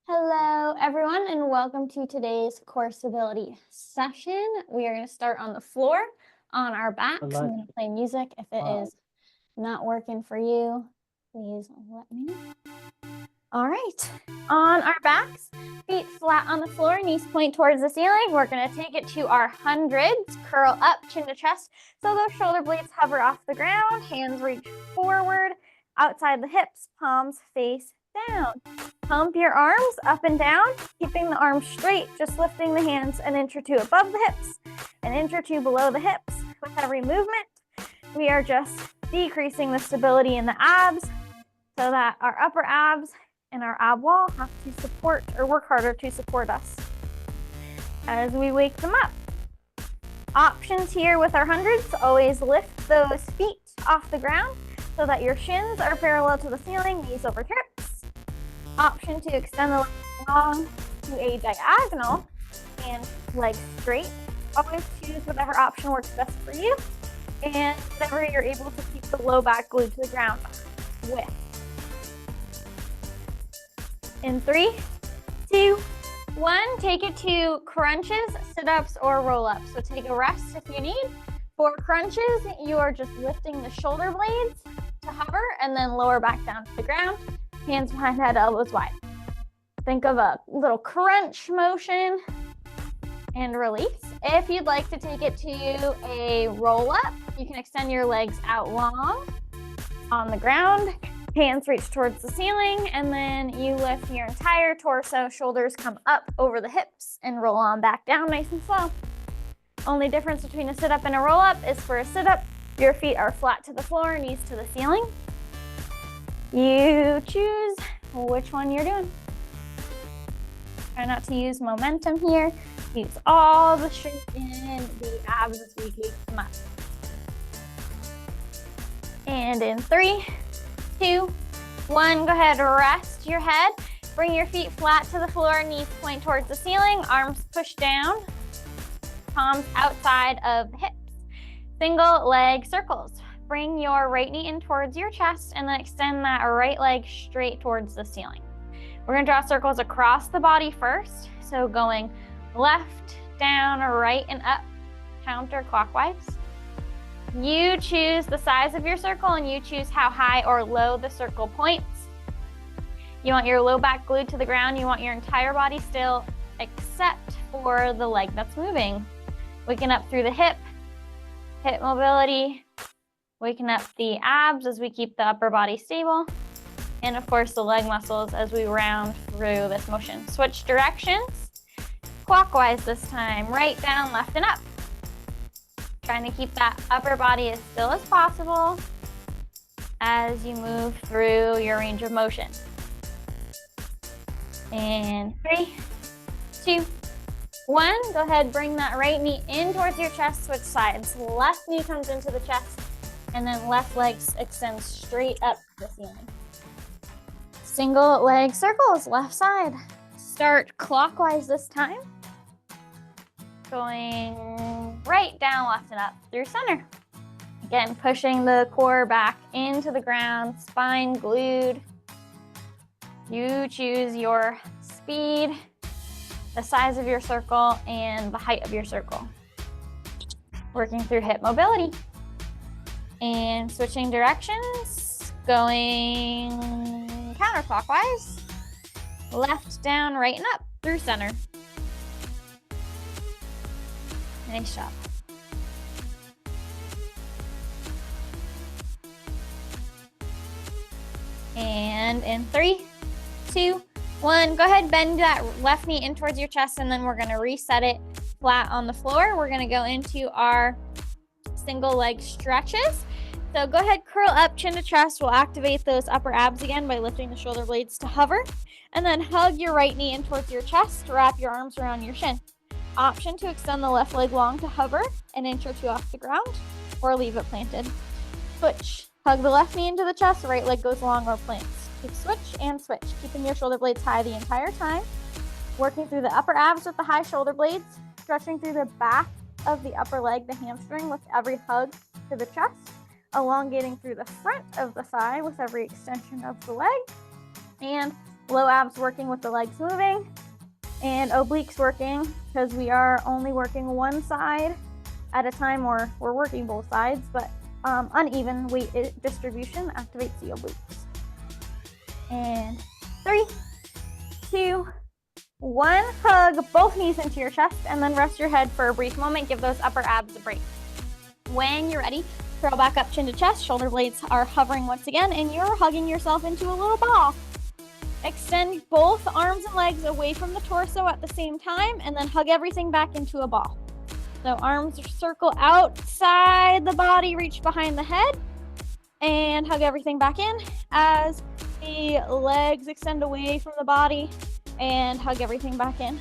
Hello, everyone, and welcome to today's core stability session. We are going to start on the floor on our backs. I'm going to play music. If it is not working for you, please let me know. All right, on our backs, feet flat on the floor, knees point towards the ceiling. We're going to take it to our hundreds, curl up, chin to chest, so those shoulder blades hover off the ground, hands reach forward, outside the hips, palms face down. Pump your arms up and down, keeping the arms straight, just lifting the hands an inch or two above the hips, an inch or two below the hips. With every movement, we are just decreasing the stability in the abs so that our upper abs and our ab wall have to support or work harder to support us as we wake them up. Options here with our hundreds, always lift those feet off the ground so that your shins are parallel to the ceiling, knees over hips. Option to extend the legs long to a diagonal and legs straight. Always choose whatever option works best for you and whatever you're able to keep the low back glued to the ground with. In 3, 2, 1, take it to crunches, sit-ups, or roll-ups. So take a rest if you need. For crunches, you are just lifting the shoulder blades to hover and then lower back down to the ground. Hands behind head, elbows wide. Think of a little crunch motion and release. If you'd like to take it to a roll-up, you can extend your legs out long on the ground. Hands reach towards the ceiling, and then you lift your entire torso, shoulders come up over the hips, and roll on back down nice and slow. Only difference between a sit-up and a roll-up is for a sit-up, your feet are flat to the floor, knees to the ceiling. You choose which one you're doing. Try not to use momentum here. Use all the strength in the abs as we wake them up. And in 3, 2, 1, go ahead, rest your head. Bring your feet flat to the floor, knees point towards the ceiling, arms push down, palms outside of the hips. Single leg circles. Bring your right knee in towards your chest and then extend that right leg straight towards the ceiling. We're gonna draw circles across the body first. So going left, down, right, and up, counterclockwise. You choose the size of your circle and you choose how high or low the circle points. You want your low back glued to the ground. You want your entire body still except for the leg that's moving. Waking up through the hip mobility, waking up the abs as we keep the upper body stable, and of course the leg muscles as we round through this motion. Switch directions, clockwise this time, right, down, left, and up. Trying to keep that upper body as still as possible as you move through your range of motion. And 3, 2, 1, go ahead, bring that right knee in towards your chest, switch sides. Left knee comes into the chest, and then left leg extends straight up to the ceiling. Single leg circles, left side. Start clockwise this time. Going right, down, left, and up through center. Again, pushing the core back into the ground, spine glued. You choose your speed, the size of your circle, and the height of your circle. Working through hip mobility. And switching directions, going counterclockwise, left, down, right, and up through center. Nice job. And in 3, 2, 1, go ahead, bend that left knee in towards your chest, and then we're gonna reset it flat on the floor. We're gonna go into our single leg stretches. So go ahead, curl up, chin to chest. We'll activate those upper abs again by lifting the shoulder blades to hover. And then hug your right knee in towards your chest, wrap your arms around your shin. Option to extend the left leg long to hover an inch or two off the ground, or leave it planted. Switch. Hug the left knee into the chest, the right leg goes long or plants. Switch and switch, keeping your shoulder blades high the entire time. Working through the upper abs with the high shoulder blades, stretching through the back of the upper leg, the hamstring, with every hug to the chest, elongating through the front of the thigh with every extension of the leg, And low abs working with the legs moving, and obliques working because we are only working one side at a time, or we're working both sides, but uneven weight distribution activates the obliques. And 3, 2, 1, hug both knees into your chest, and then rest your head for a brief moment. Give those upper abs a break. When you're ready, curl back up, chin to chest, shoulder blades are hovering once again, and you're hugging yourself into a little ball. Extend both arms and legs away from the torso at the same time, and then hug everything back into a ball. So arms circle outside the body, reach behind the head, and hug everything back in as the legs extend away from the body and hug everything back in.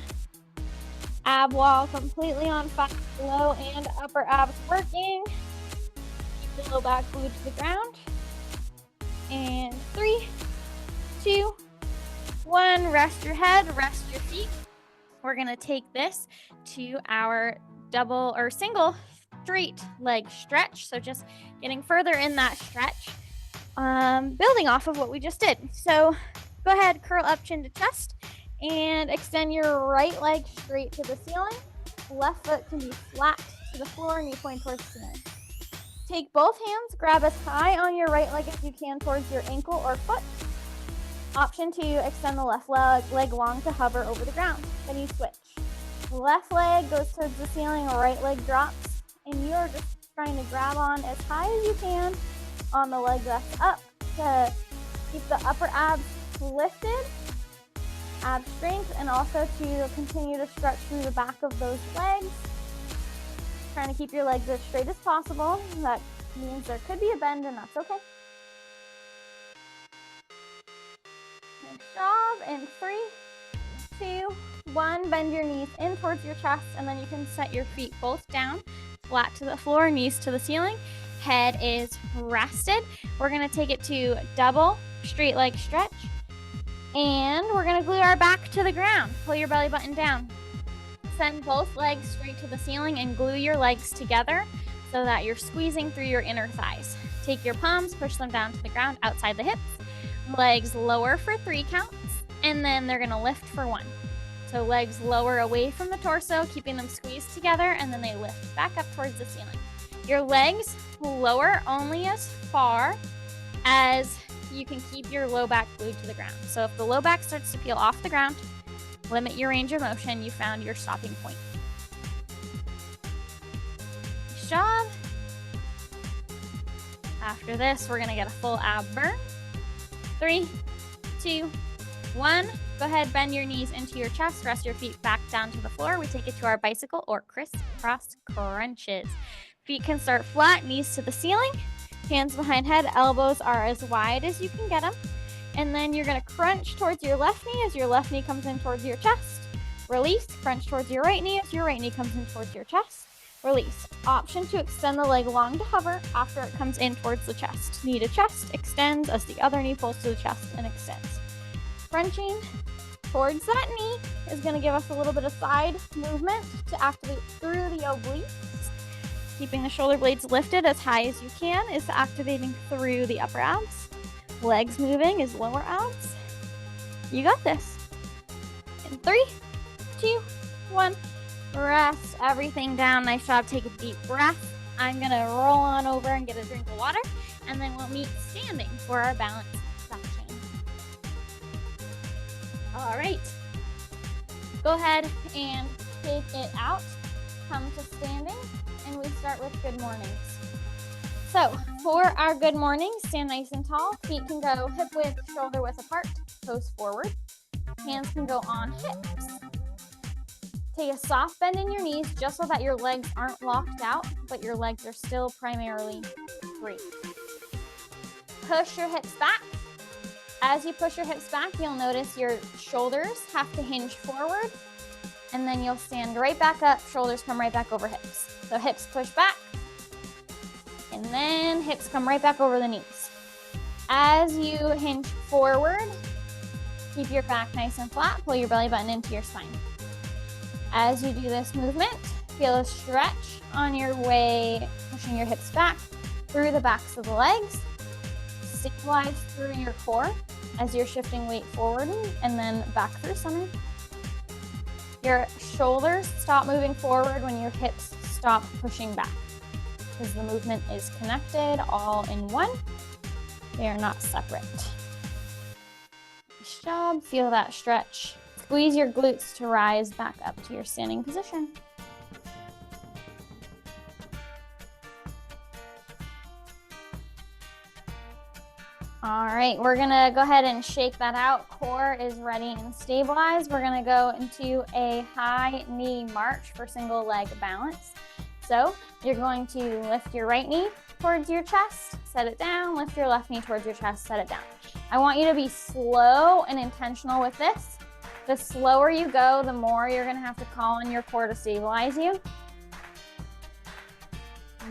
Ab wall completely on fire, low and upper abs working. Keep the low back glued to the ground. And 3, 2, 1, rest your head, rest your feet. We're gonna take this to our double or single straight leg stretch. So just getting further in that stretch, building off of what we just did. So go ahead, curl up, chin to chest, and extend your right leg straight to the ceiling. Left foot can be flat to the floor, knee point towards the ceiling. Take both hands, grab as high on your right leg as you can towards your ankle or foot. Option 2, extend the left leg long to hover over the ground. Then you switch. Left leg goes towards the ceiling, right leg drops, and you're just trying to grab on as high as you can on the leg that's up to keep the upper abs lifted, ab strength, and also to continue to stretch through the back of those legs. Trying to keep your legs as straight as possible. That means there could be a bend, and that's okay. Nice job. And 3, 2, 1, bend your knees in towards your chest, and then you can set your feet both down, flat to the floor, knees to the ceiling. Head is rested. We're gonna take it to double straight leg stretch, and we're gonna glue our back to the ground. Pull your belly button down. Send both legs straight to the ceiling and glue your legs together so that you're squeezing through your inner thighs. Take your palms, push them down to the ground outside the hips. Legs lower for 3 counts, and then they're gonna lift for 1. So legs lower away from the torso, keeping them squeezed together, and then they lift back up towards the ceiling. Your legs lower only as far as you can keep your low back glued to the ground. So if the low back starts to peel off the ground, limit your range of motion. You found your stopping point. Nice job. After this, we're gonna get a full ab burn. 3, 2, 1. Go ahead, bend your knees into your chest, rest your feet back down to the floor. We take it to our bicycle or crisscross crunches. Feet can start flat, knees to the ceiling, hands behind head, elbows are as wide as you can get them. And then you're gonna crunch towards your left knee as your left knee comes in towards your chest. Release, crunch towards your right knee as your right knee comes in towards your chest. Release. Option to extend the leg long to hover after it comes in towards the chest. Knee to chest extends as the other knee pulls to the chest and extends. Crunching towards that knee is gonna give us a little bit of side movement to activate through the obliques. Keeping the shoulder blades lifted as high as you can is activating through the upper abs. Legs moving is lower abs. You got this. In 3, 2, 1, rest everything down. Nice job. Take a deep breath. I'm gonna roll on over and get a drink of water, and then we'll meet standing for our balance section. All right. Go ahead and take it out. Come to standing, and we start with good mornings. So for our good mornings, stand nice and tall. Feet can go hip width, shoulder width apart, toes forward. Hands can go on hips. Take a soft bend in your knees just so that your legs aren't locked out, but your legs are still primarily free. Push your hips back. As you push your hips back, you'll notice your shoulders have to hinge forward, and then you'll stand right back up, shoulders come right back over hips. So hips push back, and then hips come right back over the knees. As you hinge forward, keep your back nice and flat, pull your belly button into your spine. As you do this movement, feel a stretch on your way, pushing your hips back through the backs of the legs. Stabilize through your core. as you're shifting weight forward and then back through center. Your shoulders stop moving forward when your hips stop pushing back, because the movement is connected all in one. They are not separate. Nice job. Feel that stretch. Squeeze your glutes to rise back up to your standing position. All right, we're gonna go ahead and shake that out. Core is ready and stabilized. We're gonna go into a high knee march for single leg balance. So you're going to lift your right knee towards your chest, set it down, lift your left knee towards your chest, set it down. I want you to be slow and intentional with this. The slower you go, the more you're gonna have to call on your core to stabilize you.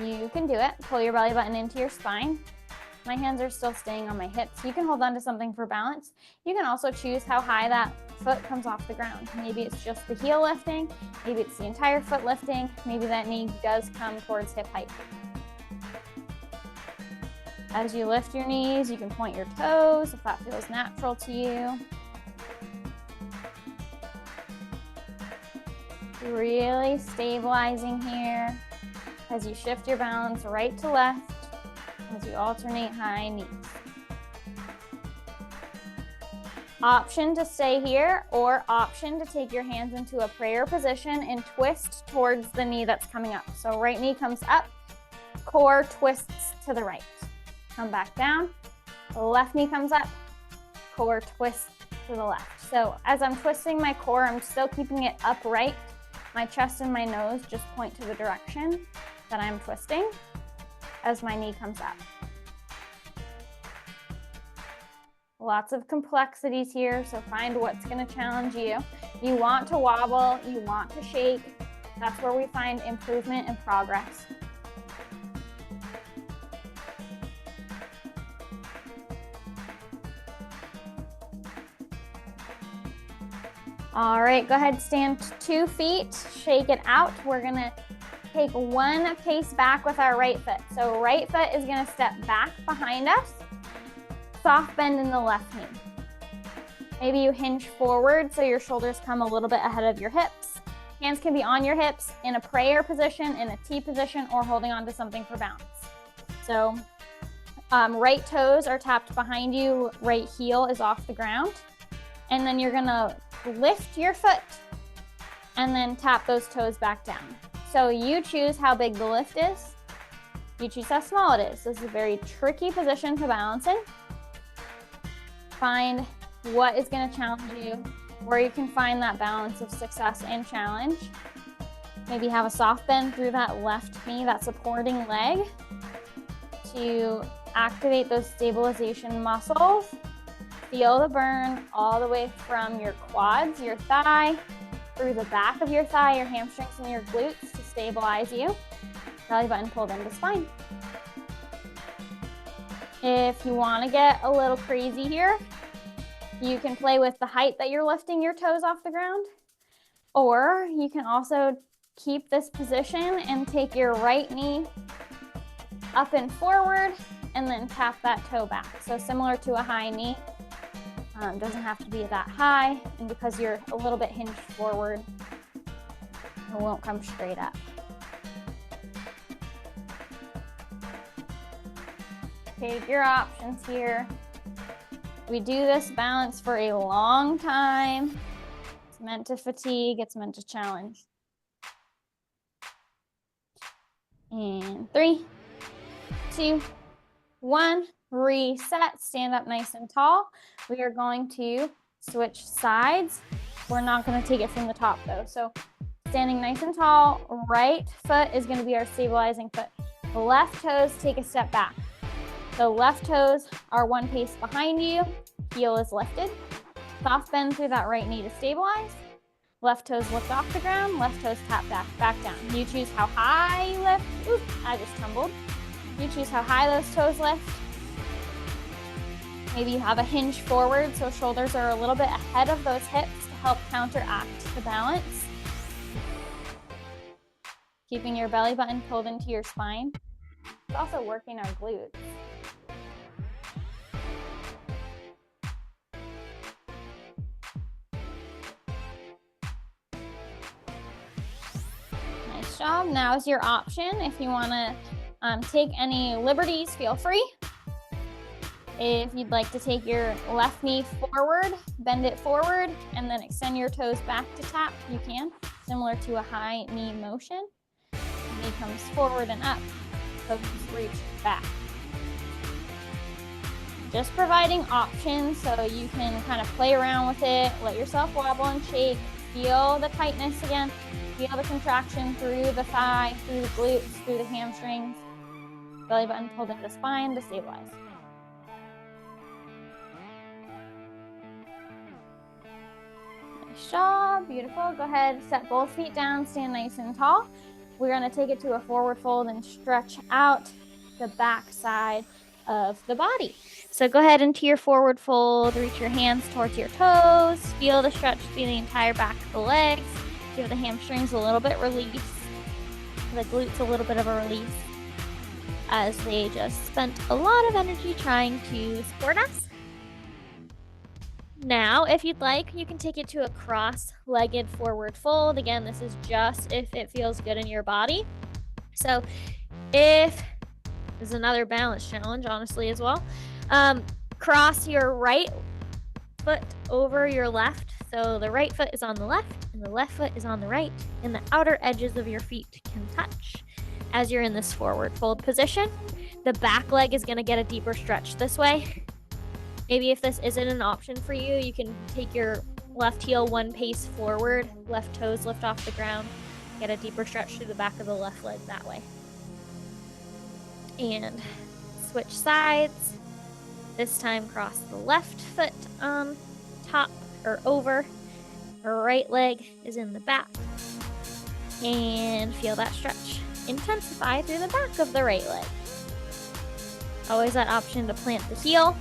You can do it. Pull your belly button into your spine. My hands are still staying on my hips. You can hold on to something for balance. You can also choose how high that foot comes off the ground. Maybe it's just the heel lifting. Maybe it's the entire foot lifting. Maybe that knee does come towards hip height. As you lift your knees, you can point your toes if that feels natural to you. Really stabilizing here as you shift your balance right to left, as you alternate high knees. Option to stay here, or option to take your hands into a prayer position and twist towards the knee that's coming up. So right knee comes up, core twists to the right. Come back down, left knee comes up, core twists to the left. So as I'm twisting my core, I'm still keeping it upright. My chest and my nose just point to the direction that I'm twisting as my knee comes up. Lots of complexities here, so find what's going to challenge you. You want to wobble, you want to shake. That's where we find improvement and progress. All right, go ahead, stand 2 feet, shake it out. We're gonna take 1 pace back with our right foot. So right foot is gonna step back behind us, soft bend in the left knee. Maybe you hinge forward so your shoulders come a little bit ahead of your hips. Hands can be on your hips in a prayer position, in a T position, or holding on to something for balance. So right toes are tapped behind you, right heel is off the ground. And then you're gonna lift your foot and then tap those toes back down. So you choose how big the lift is. You choose how small it is. This is a very tricky position to balance in. Find what is gonna challenge you, where you can find that balance of success and challenge. Maybe have a soft bend through that left knee, that supporting leg, to activate those stabilization muscles. Feel the burn all the way from your quads, your thigh, through the back of your thigh, your hamstrings and your glutes to stabilize you. Belly button pulled into spine. If you want to get a little crazy here, you can play with the height that you're lifting your toes off the ground, or you can also keep this position and take your right knee up and forward and then tap that toe back. So similar to a high knee. Doesn't have to be that high, and because you're a little bit hinged forward, it won't come straight up. Take your options here. We do this balance for a long time. It's meant to fatigue, it's meant to challenge. And 3, 2, 1. Reset, stand up nice and tall. We are going to switch sides. We're not going to take it from the top though. So standing nice and tall, right foot is going to be our stabilizing foot. The left toes take a step back. The left toes are 1 pace behind you. Heel is lifted. Soft bend through that right knee to stabilize. Left toes lift off the ground. Left toes tap back down. You choose how high you lift. Oop, I just tumbled. You choose how high those toes lift. Maybe you have a hinge forward, so shoulders are a little bit ahead of those hips to help counteract the balance. Keeping your belly button pulled into your spine. It's also working our glutes. Nice job. Now is your option. If you want to take any liberties, feel free. If you'd like to take your left knee forward, bend it forward, and then extend your toes back to tap, you can, similar to a high knee motion. Knee comes forward and up, toes reach back. Just providing options so you can kind of play around with it, let yourself wobble and shake, feel the tightness again, feel the contraction through the thigh, through the glutes, through the hamstrings, belly button pulled into the spine to stabilize. Nice job, beautiful. Go ahead, set both feet down, stand nice and tall. We're gonna take it to a forward fold and stretch out the back side of the body. So go ahead into your forward fold, reach your hands towards your toes, feel the stretch through the entire back of the legs, give the hamstrings a little bit release, the glutes a little bit of a release, as they just spent a lot of energy trying to support us. Now, if you'd like, you can take it to a cross-legged forward fold. Again, this is just if it feels good in your body. So if this is another balance challenge, honestly, as well. Cross your right foot over your left. So the right foot is on the left and the left foot is on the right, and the outer edges of your feet can touch as you're in this forward fold position. The back leg is going to get a deeper stretch this way. Maybe if this isn't an option for you, you can take your left heel one pace forward, left toes lift off the ground, get a deeper stretch through the back of the left leg that way. And switch sides. This time cross the left foot on top or over. Right leg is in the back. And feel that stretch intensify through the back of the right leg. Always that option to plant the heel.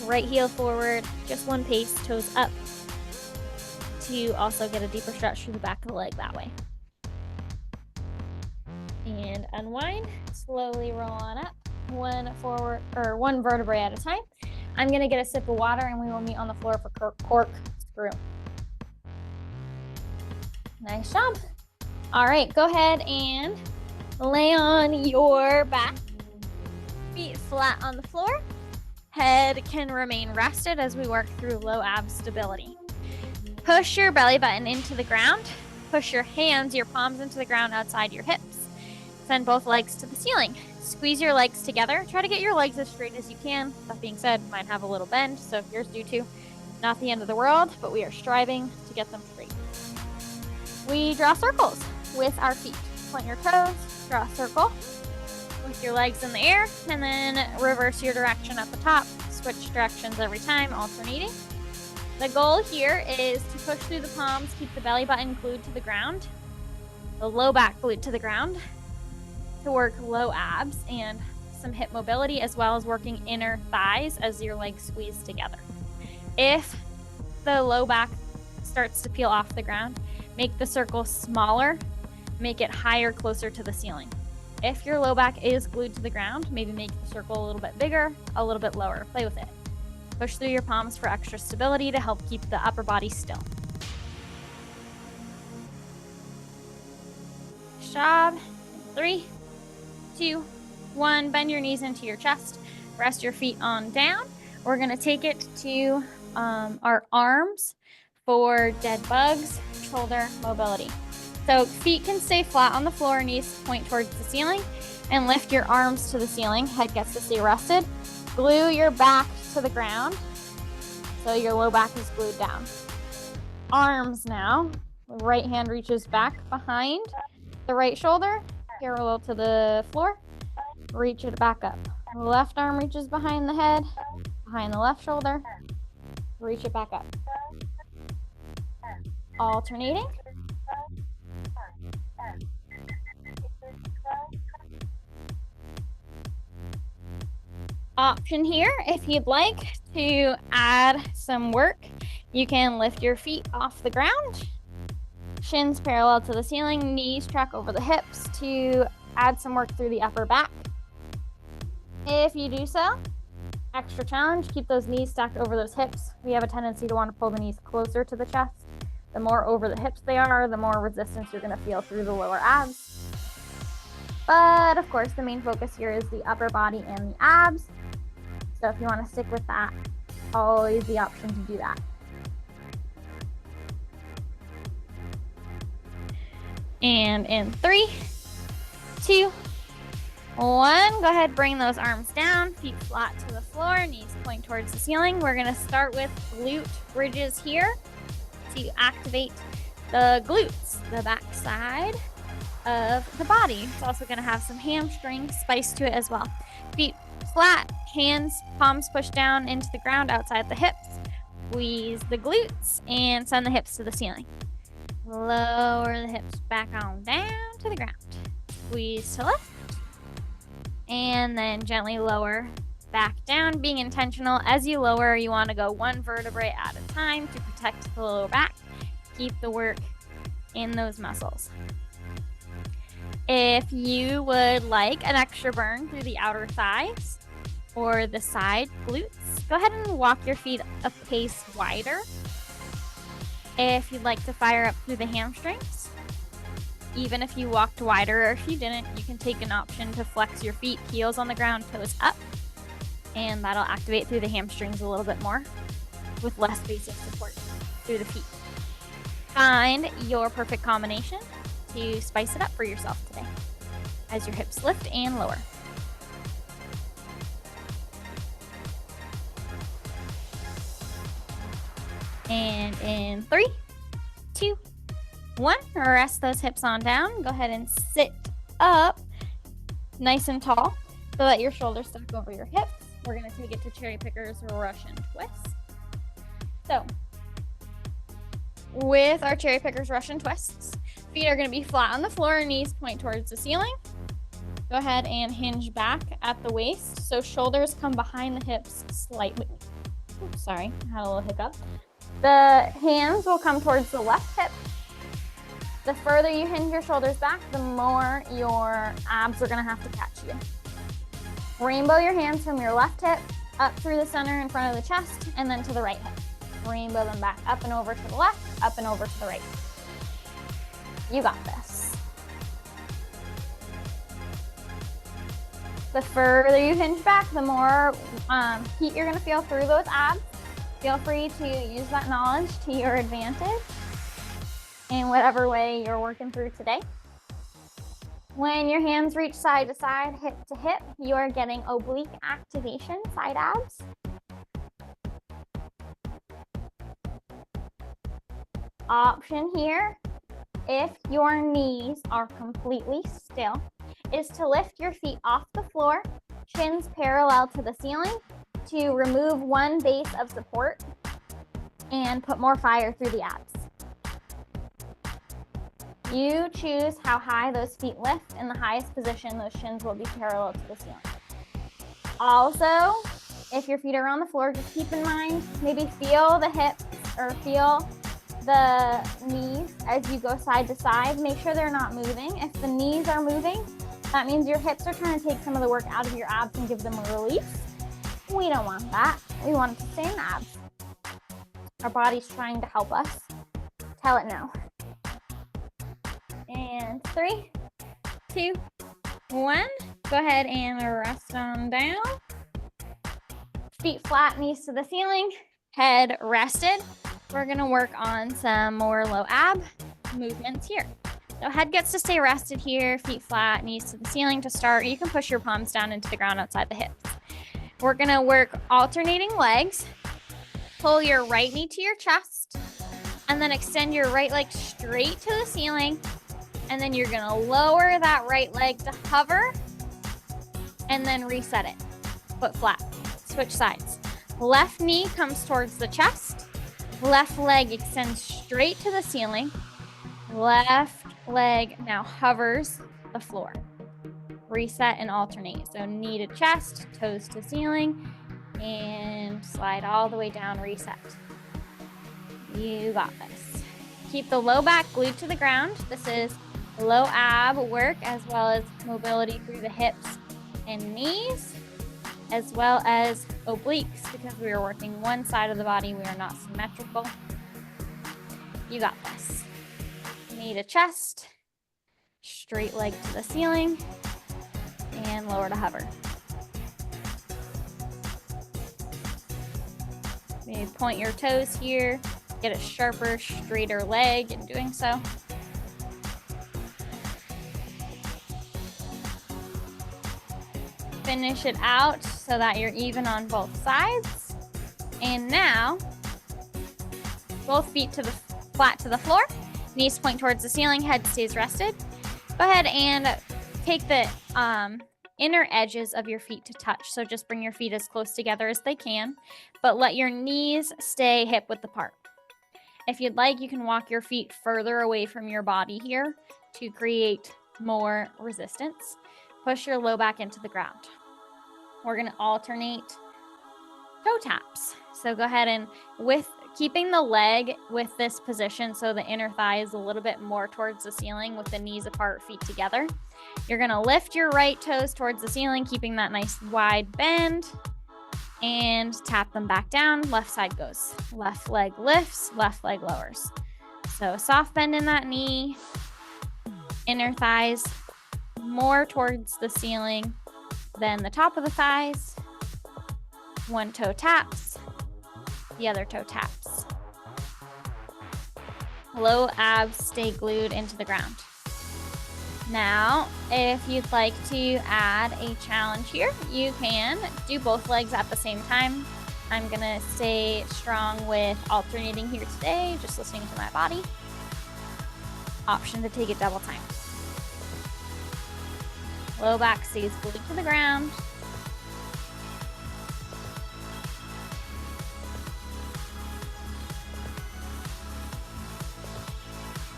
Right heel forward, just one pace, toes up, to also get a deeper stretch through the back of the leg that way. And unwind, slowly roll on up, one vertebrae at a time. I'm gonna get a sip of water and we will meet on the floor for corkscrew. Nice job. All right, go ahead and lay on your back, feet flat on the floor. Head can remain rested as we work through low abs stability. Push your belly button into the ground. Push your hands, your palms into the ground outside your hips. Send both legs to the ceiling. Squeeze your legs together. Try to get your legs as straight as you can. That being said, mine have a little bend, so if yours do too, not the end of the world, but we are striving to get them straight. We draw circles with our feet. Point your toes, draw a circle with your legs in the air, and then reverse your direction at the top. Switch directions every time, alternating. The goal here is to push through the palms, keep the belly button glued to the ground, the low back glued to the ground, to work low abs and some hip mobility, as well as working inner thighs as your legs squeeze together. If the low back starts to peel off the ground, make the circle smaller, make it higher, closer to the ceiling. If your low back is glued to the ground, maybe make the circle a little bit bigger, a little bit lower. Play with it. Push through your palms for extra stability to help keep the upper body still. Nice job. 3, 2, 1. Bend your knees into your chest. Rest your feet on down. We're going to take it to our arms for dead bugs, shoulder mobility. So feet can stay flat on the floor, knees point towards the ceiling, and lift your arms to the ceiling. Head gets to stay rested. Glue your back to the ground so your low back is glued down. Arms now. The right hand reaches back behind the right shoulder, parallel to the floor. Reach it back up. Left arm reaches behind the head, behind the left shoulder. Reach it back up. Alternating. Option here, if you'd like to add some work, you can lift your feet off the ground, shins parallel to the ceiling, knees track over the hips to add some work through the upper back. If you do so, extra challenge, keep those knees stacked over those hips. We have a tendency to want to pull the knees closer to the chest. The more over the hips they are, the more resistance you're going to feel through the lower abs. But of course, the main focus here is the upper body and the abs. So if you want to stick with that, always the option to do that. And in 3, 2, 1, go ahead, bring those arms down, feet flat to the floor, knees point towards the ceiling. We're going to start with glute bridges here to activate the glutes, the back side of the body. It's also going to have some hamstring spice to it as well. Feet flat, hands, palms pushed down into the ground outside the hips. Squeeze the glutes and send the hips to the ceiling. Lower the hips back on down to the ground. Squeeze to lift. And then gently lower back down, being intentional. As you lower, you want to go one vertebrae at a time to protect the lower back. Keep the work in those muscles. If you would like an extra burn through the outer thighs or the side glutes, go ahead and walk your feet a pace wider. If you'd like to fire up through the hamstrings, even if you walked wider or if you didn't, you can take an option to flex your feet, heels on the ground, toes up, and that'll activate through the hamstrings a little bit more with less basic support through the feet. Find your perfect combination to spice it up for yourself today as your hips lift and lower. And in 3, 2, 1, rest those hips on down. Go ahead and sit up nice and tall so that your shoulders stack over your hips. We're going to take it to cherry pickers, Russian twists. So with our cherry pickers, Russian twists, feet are going to be flat on the floor, knees point towards the ceiling. Go ahead and hinge back at the waist so shoulders come behind the hips slightly. Oops, sorry, I had a little hiccup. The hands will come towards the left hip. The further you hinge your shoulders back, the more your abs are going to have to catch you. Rainbow your hands from your left hip up through the center in front of the chest and then to the right hip. Rainbow them back up and over to the left, up and over to the right. You got this. The further you hinge back, the more heat you're going to feel through those abs. Feel free to use that knowledge to your advantage in whatever way you're working through today. When your hands reach side to side, hip to hip, you are getting oblique activation, side abs. Option here, if your knees are completely still, is to lift your feet off the floor, chins parallel to the ceiling, to remove one base of support and put more fire through the abs. You choose how high those feet lift. In the highest position, those shins will be parallel to the ceiling. Also, if your feet are on the floor, just keep in mind, maybe feel the hips or feel the knees as you go side to side. Make sure they're not moving. If the knees are moving, that means your hips are trying to take some of the work out of your abs and give them a release. We don't want that. We want it to stay in the abs. Our body's trying to help us. Tell it no. And 3, 2, 1. Go ahead and rest on down. Feet flat, knees to the ceiling, head rested. We're gonna work on some more low ab movements here. So head gets to stay rested here, feet flat, knees to the ceiling to start. You can push your palms down into the ground outside the hips. We're gonna work alternating legs. Pull your right knee to your chest and then extend your right leg straight to the ceiling. And then you're gonna lower that right leg to hover and then reset it. Foot flat, switch sides. Left knee comes towards the chest. Left leg extends straight to the ceiling. Left leg now hovers the floor. Reset and alternate. So knee to chest, toes to ceiling, and slide all the way down, reset. You got this. Keep the low back glued to the ground. This is low ab work as well as mobility through the hips and knees, as well as obliques because we are working one side of the body. We are not symmetrical. You got this. Knee to chest, straight leg to the ceiling, and lower to hover. Maybe point your toes here, get a sharper, straighter leg in doing so. Finish it out so that you're even on both sides. And now, both feet to the flat to the floor, knees point towards the ceiling, head stays rested. Go ahead and take the inner edges of your feet to touch. So just bring your feet as close together as they can, but let your knees stay hip width apart. If you'd like, you can walk your feet further away from your body here to create more resistance. Push your low back into the ground. We're going to alternate toe taps. So go ahead and with keeping the leg with this position so the inner thigh is a little bit more towards the ceiling with the knees apart, feet together. You're going to lift your right toes towards the ceiling, keeping that nice wide bend, and tap them back down. Left side goes. Left leg lifts, left leg lowers. So soft bend in that knee, inner thighs more towards the ceiling than the top of the thighs. One toe taps, the other toe taps. Low abs stay glued into the ground. Now, if you'd like to add a challenge here, you can do both legs at the same time. I'm gonna stay strong with alternating here today, just listening to my body. Option to take it double time. Low back stays glued to the ground.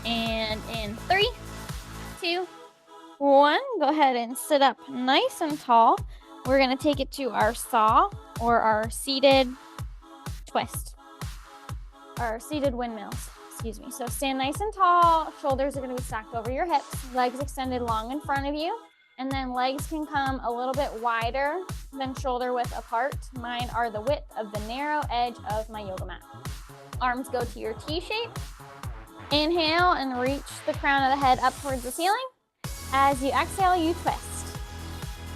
And in 3, 2, 1, go ahead and sit up nice and tall. We're gonna take it to our saw or our seated twist, our seated windmills, excuse me. So stand nice and tall, shoulders are gonna be stacked over your hips, legs extended long in front of you. And then legs can come a little bit wider than shoulder width apart. Mine are the width of the narrow edge of my yoga mat. Arms go to your T shape. Inhale and reach the crown of the head up towards the ceiling. As you exhale, you twist.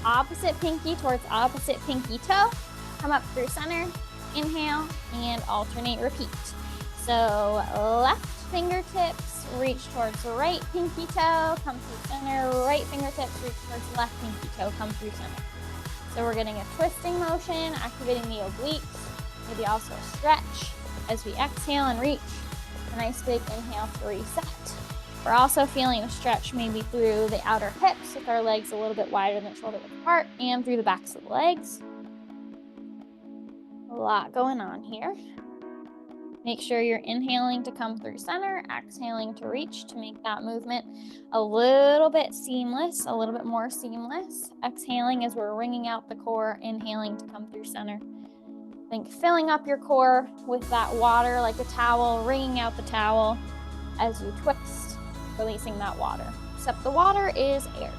Opposite pinky towards opposite pinky toe. Come up through center. Inhale and alternate, repeat. So left fingertips reach towards the right pinky toe, come through center. Right fingertips reach towards left pinky toe, come through center. So we're getting a twisting motion, activating the obliques. Maybe also a stretch as we exhale and reach. A nice big inhale to reset. We're also feeling a stretch maybe through the outer hips with our legs a little bit wider than shoulder width apart, and through the backs of the legs. A lot going on here. Make sure you're inhaling to come through center, exhaling to reach to make that movement a little bit seamless, a little bit more seamless. Exhaling as we're wringing out the core, inhaling to come through center. Think filling up your core with that water like a towel, wringing out the towel as you twist, releasing that water. Except the water is air.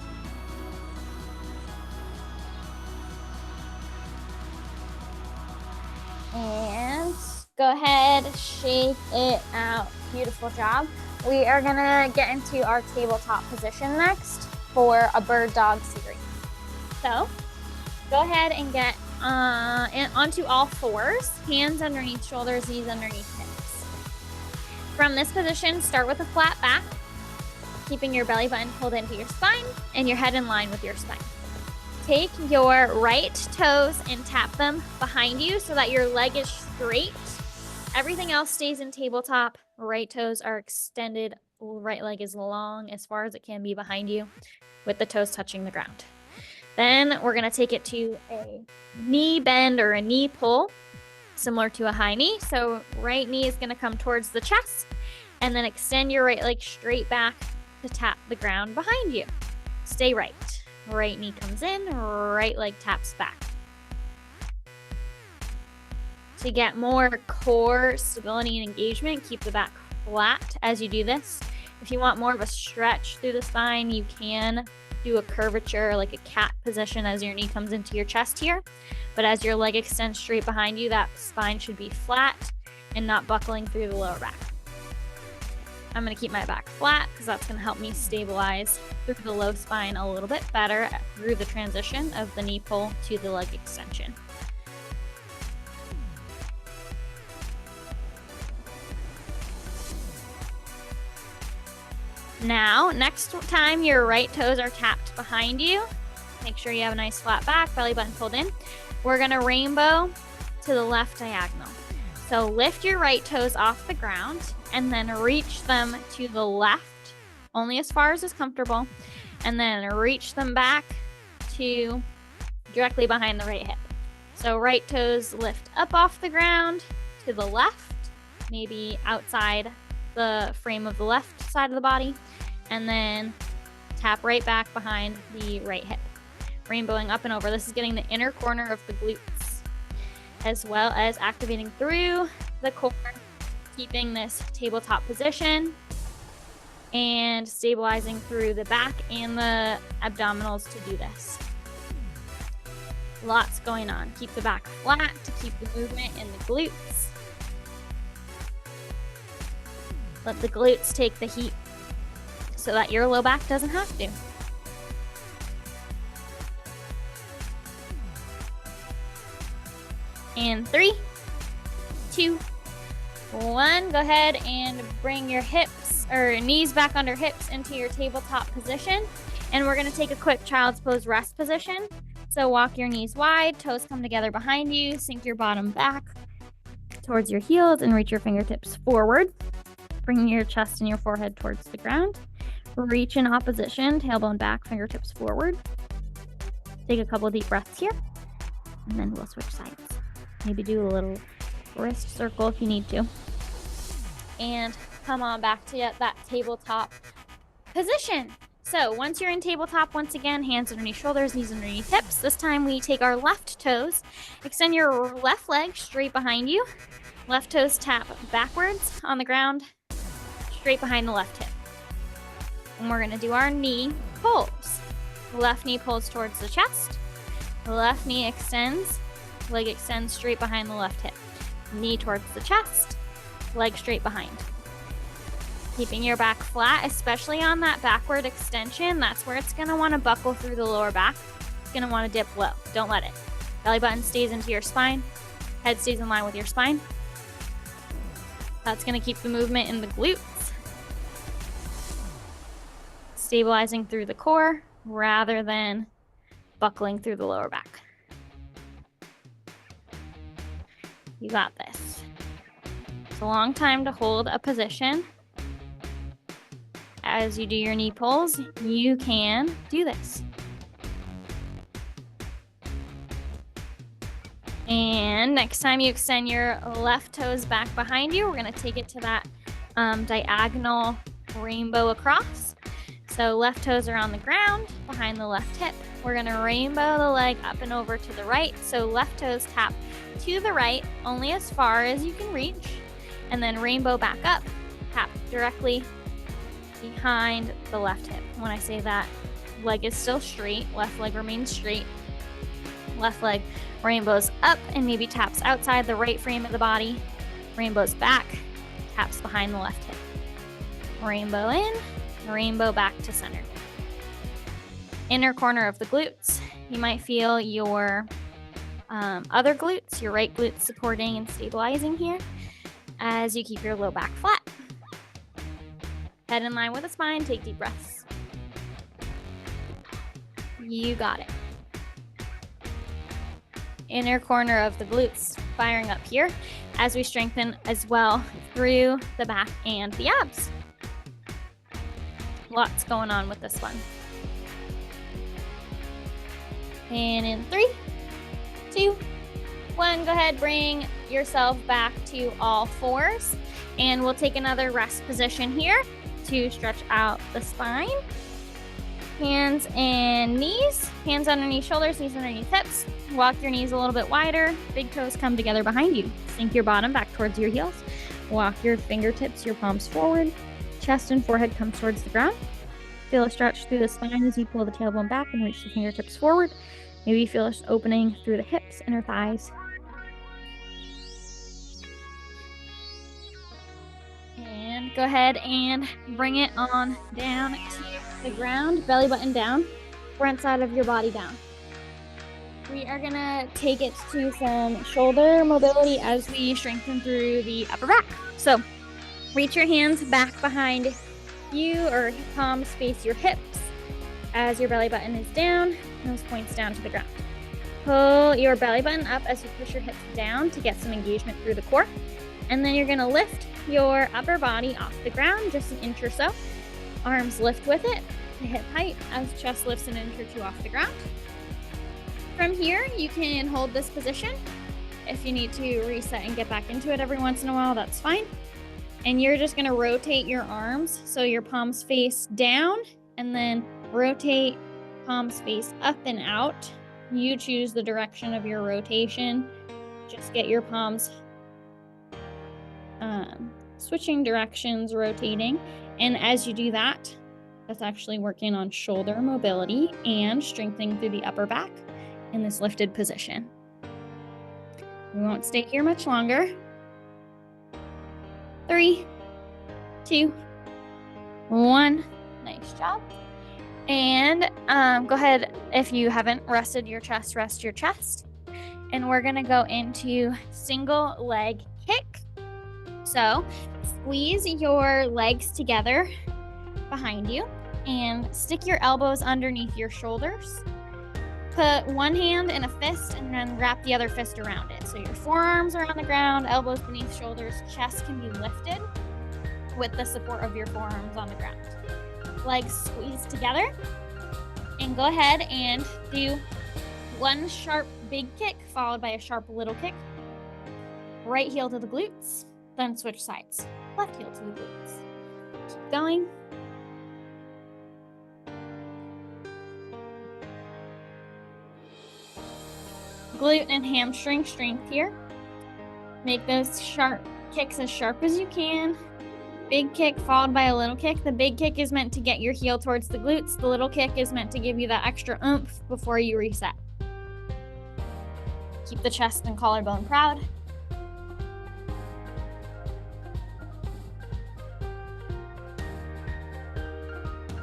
And go ahead, shake it out. Beautiful job. We are gonna get into our tabletop position next for a bird dog series. So go ahead and get onto all fours, hands underneath shoulders, knees underneath hips. From this position, start with a flat back, keeping your belly button pulled into your spine and your head in line with your spine. Take your right toes and tap them behind you so that your leg is straight. Everything else stays in tabletop. Right toes are extended. Right leg is long as far as it can be behind you with the toes touching the ground. Then we're going to take it to a knee bend or a knee pull, similar to a high knee. So right knee is going to come towards the chest, and then extend your right leg straight back to tap the ground behind you. Stay right. Right knee comes in, right leg taps back. To get more core stability and engagement, keep the back flat as you do this. If you want more of a stretch through the spine, you can do a curvature like a cat position as your knee comes into your chest here. But as your leg extends straight behind you, that spine should be flat and not buckling through the lower back. I'm going to keep my back flat because that's going to help me stabilize through the low spine a little bit better through the transition of the knee pull to the leg extension. Now, next time your right toes are tapped behind you, make sure you have a nice flat back, belly button pulled in. We're going to rainbow to the left diagonal. So lift your right toes off the ground and then reach them to the left, only as far as is comfortable, and then reach them back to directly behind the right hip. So right toes lift up off the ground to the left, maybe outside the frame of the left side of the body, and then tap right back behind the right hip. Rainbowing up and over. This is getting the inner corner of the glutes, as well as activating through the core, keeping this tabletop position, and stabilizing through the back and the abdominals to do this. Lots going on. Keep the back flat to keep the movement in the glutes. Let the glutes take the heat so that your low back doesn't have to. And 3, 2, 1. Go ahead and bring your hips or knees back under hips into your tabletop position. And we're going to take a quick child's pose rest position. So walk your knees wide, toes come together behind you, sink your bottom back towards your heels and reach your fingertips forward. Bring your chest and your forehead towards the ground. Reach in opposition, tailbone back, fingertips forward. Take a couple deep breaths here, and then we'll switch sides. Maybe do a little wrist circle if you need to. And come on back to that tabletop position. So once you're in tabletop, once again, hands underneath shoulders, knees underneath hips. This time we take our left toes, extend your left leg straight behind you. Left toes tap backwards on the ground, straight behind the left hip. And we're going to do our knee pulls. Left knee pulls towards the chest. Left knee extends. Leg extends straight behind the left hip. Knee towards the chest. Leg straight behind. Keeping your back flat, especially on that backward extension. That's where it's going to want to buckle through the lower back. It's going to want to dip low. Don't let it. Belly button stays into your spine. Head stays in line with your spine. That's going to keep the movement in the glutes. Stabilizing through the core rather than buckling through the lower back. You got this. It's a long time to hold a position. As you do your knee pulls, you can do this. And next time you extend your left toes back behind you, we're going to take it to that diagonal rainbow across. So left toes are on the ground behind the left hip. We're going to rainbow the leg up and over to the right. So left toes tap to the right, only as far as you can reach. And then rainbow back up, tap directly behind the left hip. When I say that, leg is still straight, left leg remains straight. Left leg rainbows up and maybe taps outside the right frame of the body. Rainbows back, taps behind the left hip. Rainbow in, rainbow back to center. Inner corner of the glutes. You might feel your other glutes, your right glute supporting and stabilizing here as you keep your low back flat. Head in line with the spine, take deep breaths. You got it. Inner corner of the glutes firing up here as we strengthen as well through the back and the abs. Lots going on with this one. And in 3, 2, 1, go ahead, bring yourself back to all fours. And we'll take another rest position here to stretch out the spine. Hands and knees. Hands underneath shoulders, knees underneath hips. Walk your knees a little bit wider. Big toes come together behind you. Sink your bottom back towards your heels. Walk your fingertips, your palms forward. Chest and forehead come towards the ground. Feel a stretch through the spine as you pull the tailbone back and reach the fingertips forward. Maybe you feel an opening through the hips, inner thighs. And go ahead and bring it on down to the ground, belly button down, front side of your body down. We are gonna take it to some shoulder mobility as we strengthen through the upper back. So reach your hands back behind you, or palms face your hips as your belly button is down, nose points down to the ground. Pull your belly button up as you push your hips down to get some engagement through the core. And then you're gonna lift your upper body off the ground just an inch or so. Arms lift with it to hip height as chest lifts an inch or two off the ground. From here, you can hold this position. If you need to reset and get back into it every once in a while, that's fine. And you're just gonna rotate your arms so your palms face down, and then rotate palms face up and out. You choose the direction of your rotation. Just get your palms switching directions, rotating. And as you do that, that's actually working on shoulder mobility and strengthening through the upper back in this lifted position. We won't stay here much longer. 3, 2, 1. Nice job. And go ahead, if you haven't rested your chest, rest your chest. And we're gonna go into single leg kick. So squeeze your legs together behind you and stick your elbows underneath your shoulders. Put one hand in a fist and then wrap the other fist around it. So your forearms are on the ground, elbows beneath shoulders, chest can be lifted with the support of your forearms on the ground. Legs squeeze together, and go ahead and do one sharp big kick followed by a sharp little kick. Right heel to the glutes, then switch sides. Left heel to the glutes. Keep going. Glute and hamstring strength here. Make those sharp kicks as sharp as you can. Big kick followed by a little kick. The big kick is meant to get your heel towards the glutes. The little kick is meant to give you that extra oomph before you reset. Keep the chest and collarbone proud.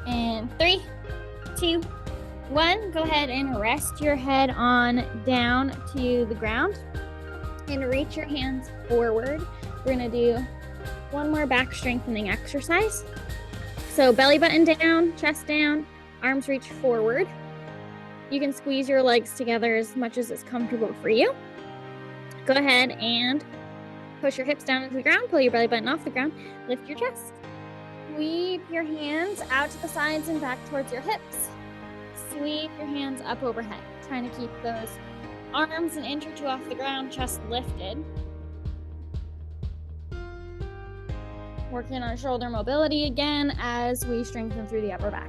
And 3, 2, 1. Go ahead and rest your head on down to the ground and reach your hands forward. We're gonna do one more back strengthening exercise. So belly button down, chest down, arms reach forward. You can squeeze your legs together as much as it's comfortable for you. Go ahead and push your hips down into the ground, pull your belly button off the ground, lift your chest. Sweep your hands out to the sides and back towards your hips. Sweep your hands up overhead, trying to keep those arms an inch or two off the ground, chest lifted. Working on shoulder mobility again as we strengthen through the upper back.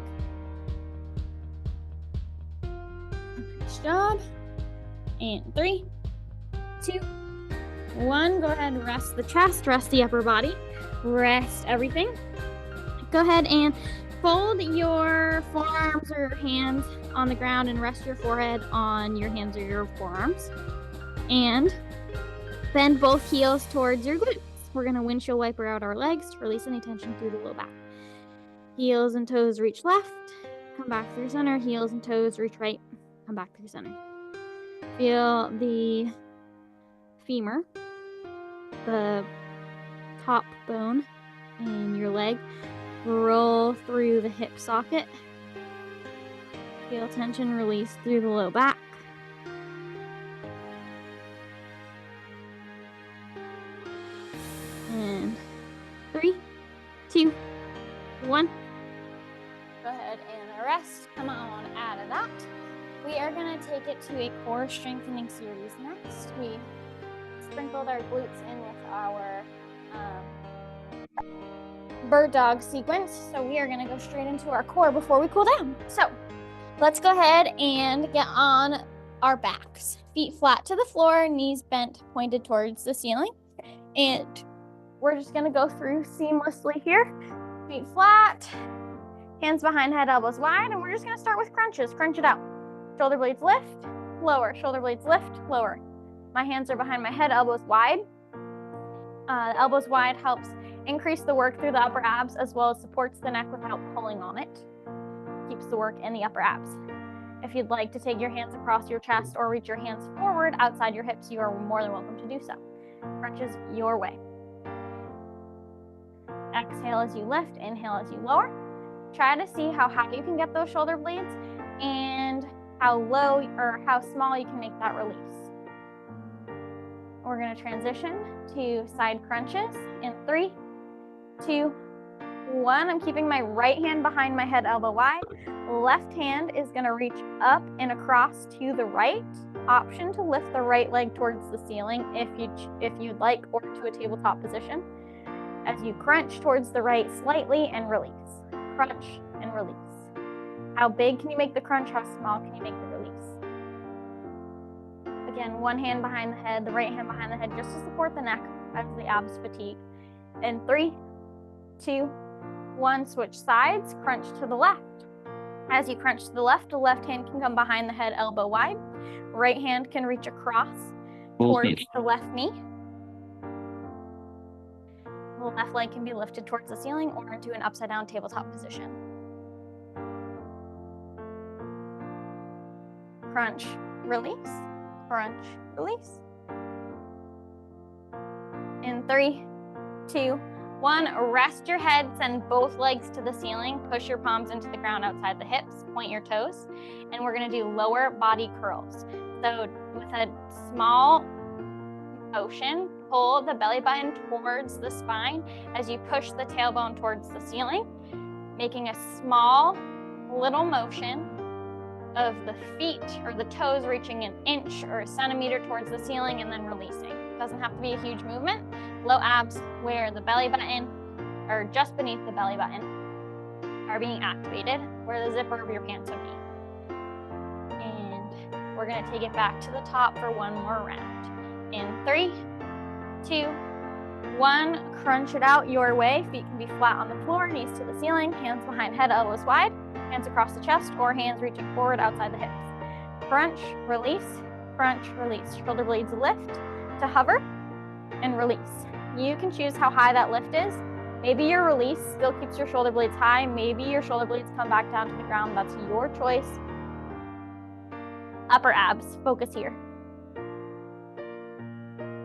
Nice job. And 3, 2, 1. Go ahead and rest the chest, rest the upper body, rest everything. Go ahead and fold your forearms or your hands on the ground and rest your forehead on your hands or your forearms. And bend both heels towards your glutes. We're going to windshield wiper out our legs to release any tension through the low back. Heels and toes reach left, come back through center. Heels and toes reach right, come back through center. Feel the femur, the top bone in your leg, roll through the hip socket. Feel tension release through the low back. And 3, 2, 1. Go ahead and rest. Come on out of that. We are going to take it to a core strengthening series next. We sprinkled our glutes in with our bird dog sequence. So we are going to go straight into our core before we cool down. So let's go ahead and get on our backs. Feet flat to the floor, knees bent, pointed towards the ceiling. And we're just going to go through seamlessly here. Feet flat, hands behind head, elbows wide, and we're just going to start with crunches. Crunch it out. Shoulder blades lift, lower. Shoulder blades lift, lower. My hands are behind my head, elbows wide. Elbows wide helps increase the work through the upper abs as well as supports the neck without pulling on it. Keeps the work in the upper abs. If you'd like to take your hands across your chest or reach your hands forward outside your hips, you are more than welcome to do so. Crunches your way. Exhale as you lift, inhale as you lower. Try to see how high you can get those shoulder blades and how low or how small you can make that release. We're going to transition to side crunches in 3, 2, 1. I'm keeping my right hand behind my head, elbow wide. Left hand is going to reach up and across to the right. Option to lift the right leg towards the ceiling if you'd like, or to a tabletop position. As you crunch towards the right slightly and release. Crunch and release. How big can you make the crunch? How small can you make the release? Again, one hand behind the head, the right hand behind the head, just to support the neck as the abs fatigue. In 3, 2, 1, switch sides, crunch to the left. As you crunch to the left hand can come behind the head, elbow wide. Right hand can reach across towards the left knee. The left leg can be lifted towards the ceiling or into an upside down tabletop position. Crunch, release, crunch, release. In 3, 2, 1, rest your head, send both legs to the ceiling, push your palms into the ground outside the hips, point your toes, and we're gonna do lower body curls. So with a small motion, pull the belly button towards the spine as you push the tailbone towards the ceiling, making a small little motion of the feet or the toes reaching an inch or a centimeter towards the ceiling and then releasing. It doesn't have to be a huge movement. Low abs where the belly button or just beneath the belly button are being activated, where the zipper of your pants would be. And we're gonna take it back to the top for one more round. In 3, 2, 1, crunch it out your way. Feet can be flat on the floor, knees to the ceiling, hands behind head, elbows wide, hands across the chest, or hands reaching forward outside the hips. Crunch, release, shoulder blades lift to hover and release. You can choose how high that lift is. Maybe your release still keeps your shoulder blades high. Maybe your shoulder blades come back down to the ground. That's your choice. Upper abs, focus here.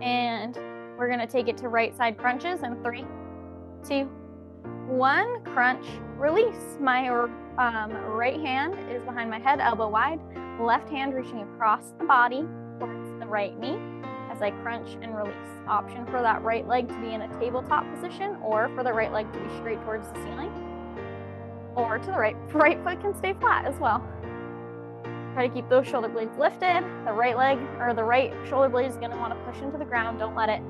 And we're gonna take it to right side crunches in 3, 2, 1, crunch, release. My right hand is behind my head, elbow wide, left hand reaching across the body towards the right knee as I crunch and release. Option for that right leg to be in a tabletop position or for the right leg to be straight towards the ceiling, or to the right foot can stay flat as well. Try to keep those shoulder blades lifted. The right leg or the right shoulder blade is gonna wanna push into the ground. Don't let it.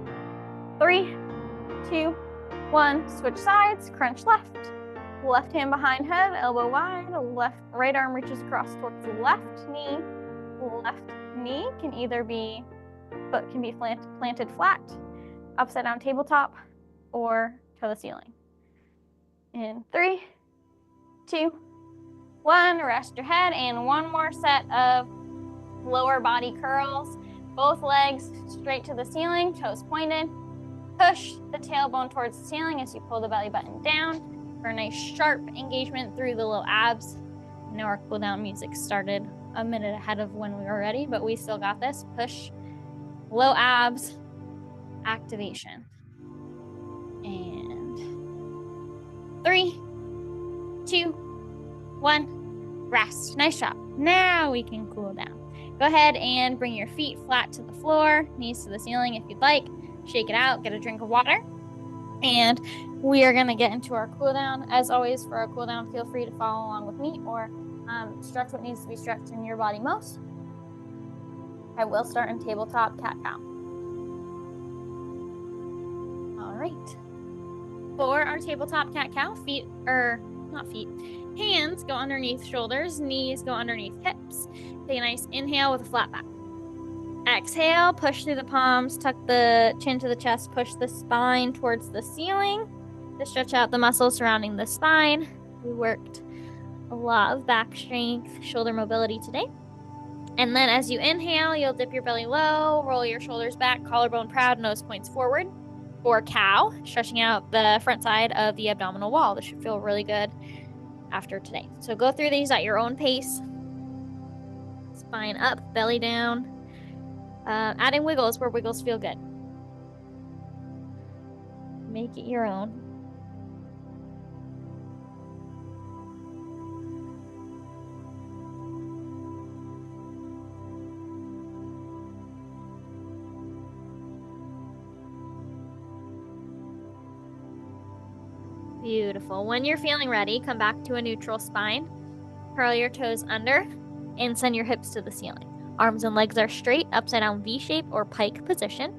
3, 2, 1, switch sides, crunch left. Left hand behind head, elbow wide, right arm reaches across towards the left knee. Left knee can either be, foot can be planted flat, upside down tabletop, or to the ceiling. In 3, 2, 1, rest your head, and one more set of lower body curls. Both legs straight to the ceiling, toes pointed. Push the tailbone towards the ceiling as you pull the belly button down for a nice sharp engagement through the low abs. I know our cool down music started a minute ahead of when we were ready, but we still got this. Push, low abs, activation. And 3, 2, 1, rest. Nice job. Now we can cool down. Go ahead and bring your feet flat to the floor, knees to the ceiling if you'd like. Shake it out, get a drink of water. And we are gonna get into our cool down. As always, for our cool down, feel free to follow along with me or stretch what needs to be stretched in your body most. I will start in tabletop cat-cow. All right. For our tabletop cat-cow, hands go underneath shoulders, knees go underneath hips. Take a nice inhale with a flat back. Exhale, push through the palms, tuck the chin to the chest, push the spine towards the ceiling to stretch out the muscles surrounding the spine. We worked a lot of back strength, shoulder mobility today. And then as you inhale, you'll dip your belly low, roll your shoulders back, collarbone proud, nose points forward. For cow, stretching out the front side of the abdominal wall. This should feel really good after today. So go through these at your own pace. Spine up, belly down. Adding wiggles where wiggles feel good. Make it your own. Beautiful. When you're feeling ready, come back to a neutral spine. Curl your toes under and send your hips to the ceiling. Arms and legs are straight, upside down V shape or pike position.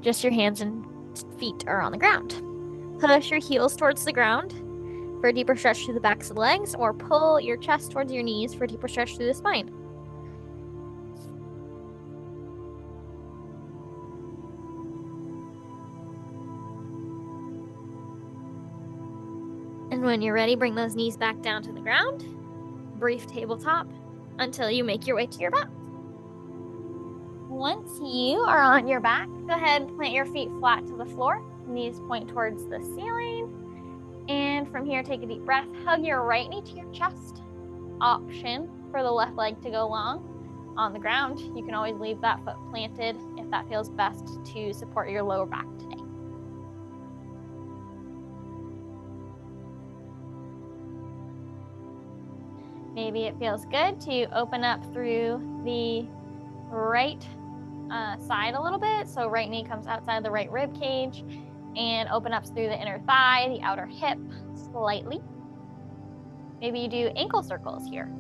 Just your hands and feet are on the ground. Push your heels towards the ground for a deeper stretch through the backs of the legs, or pull your chest towards your knees for a deeper stretch through the spine. And when you're ready, bring those knees back down to the ground. Brief tabletop until you make your way to your back. Once you are on your back, go ahead and plant your feet flat to the floor. Knees point towards the ceiling. And from here, take a deep breath. Hug your right knee to your chest. Option for the left leg to go long on the ground. You can always leave that foot planted if that feels best to support your lower back today. Maybe it feels good to open up through the right side a little bit. So right knee comes outside the right rib cage and open up through the inner thigh, the outer hip slightly. Maybe you do ankle circles here.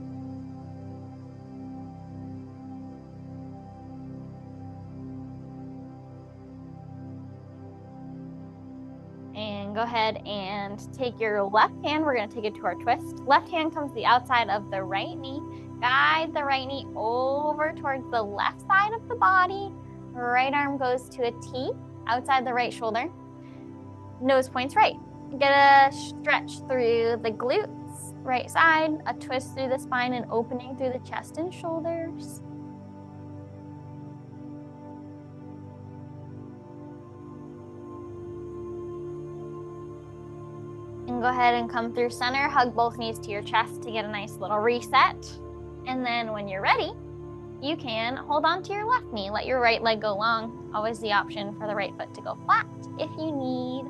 And go ahead and take your left hand. We're going to take it to our twist. Left hand comes to the outside of the right knee. Guide the right knee over towards the left side of the body. Right arm goes to a T outside the right shoulder. Nose points right. Get a stretch through the glutes, right side, a twist through the spine and opening through the chest and shoulders. And go ahead and come through center, hug both knees to your chest to get a nice little reset. And then when you're ready, you can hold on to your left knee. Let your right leg go long. Always the option for the right foot to go flat if you need.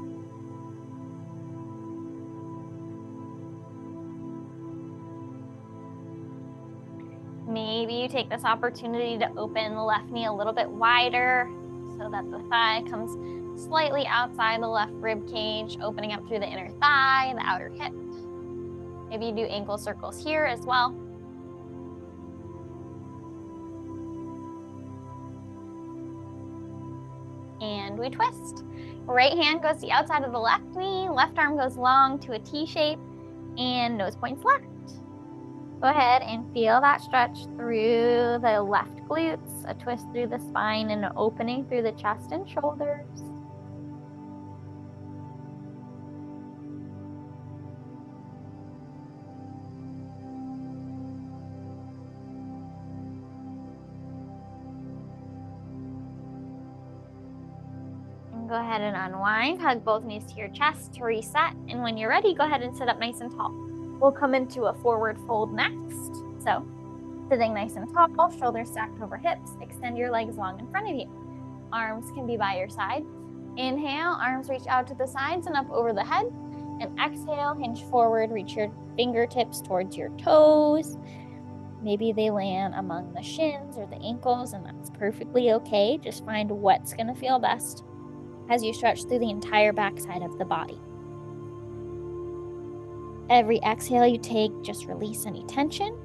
Maybe you take this opportunity to open the left knee a little bit wider so that the thigh comes slightly outside the left rib cage, opening up through the inner thigh, the outer hip. Maybe you do ankle circles here as well. And we twist. Right hand goes to the outside of the left knee, left arm goes long to a T shape, and nose points left. Go ahead and feel that stretch through the left glutes, a twist through the spine, and an opening through the chest and shoulders. Go ahead and unwind, hug both knees to your chest to reset. And when you're ready, go ahead and sit up nice and tall. We'll come into a forward fold next. So sitting nice and tall, shoulders stacked over hips, extend your legs long in front of you. Arms can be by your side. Inhale, arms reach out to the sides and up over the head. And exhale, hinge forward, reach your fingertips towards your toes. Maybe they land among the shins or the ankles, and that's perfectly okay. Just find what's gonna feel best as you stretch through the entire backside of the body. Every exhale you take, just release any tension.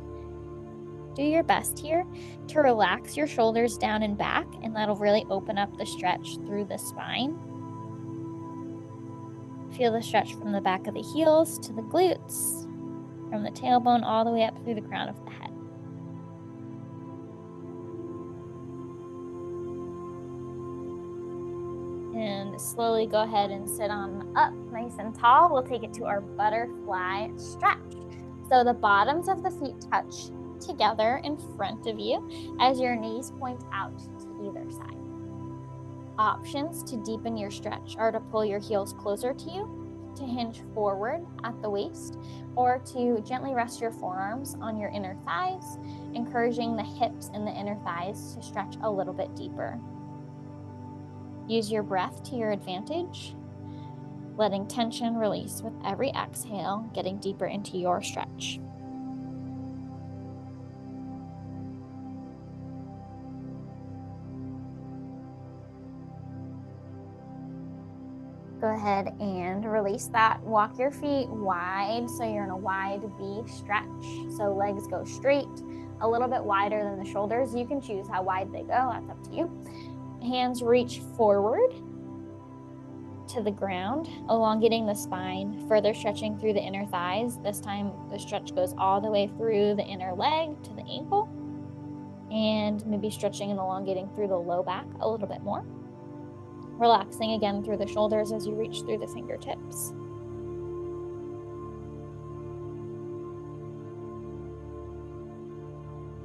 Do your best here to relax your shoulders down and back, and that'll really open up the stretch through the spine. Feel the stretch from the back of the heels to the glutes, from the tailbone all the way up through the crown of the head. And slowly go ahead and sit on up nice and tall. We'll take it to our butterfly stretch. So the bottoms of the feet touch together in front of you as your knees point out to either side. options to deepen your stretch are to pull your heels closer to you, to hinge forward at the waist, or to gently rest your forearms on your inner thighs, encouraging the hips and the inner thighs to stretch a little bit deeper. Use your breath to your advantage, letting tension release with every exhale, getting deeper into your stretch. Go ahead and release that. Walk your feet wide so you're in a wide V stretch. So legs go straight, a little bit wider than the shoulders. You can choose how wide they go, that's up to you. Hands reach forward to the ground, elongating the spine, further stretching through the inner thighs. This time the stretch goes all the way through the inner leg to the ankle, and maybe stretching and elongating through the low back a little bit more. Relaxing again through the shoulders as you reach through the fingertips.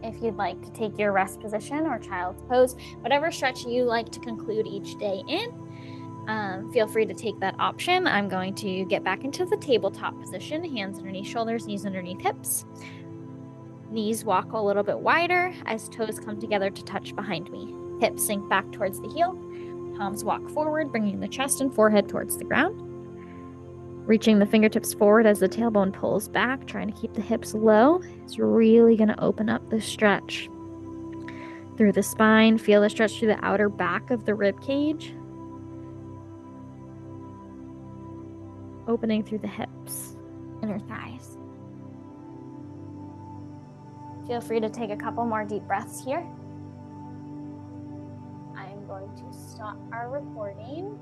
If you'd like to take your rest position or child's pose, whatever stretch you like to conclude each day in, feel free to take that option. I'm going to get back into the tabletop position, hands underneath shoulders, knees underneath hips. Knees walk a little bit wider as toes come together to touch behind me. Hips sink back towards the heel. Palms walk forward, bringing the chest and forehead towards the ground. Reaching the fingertips forward as the tailbone pulls back, trying to keep the hips low. It's really going to open up the stretch through the spine. Feel the stretch through the outer back of the rib cage. Opening through the hips, inner thighs. Feel free to take a couple more deep breaths here. I'm going to stop our recording.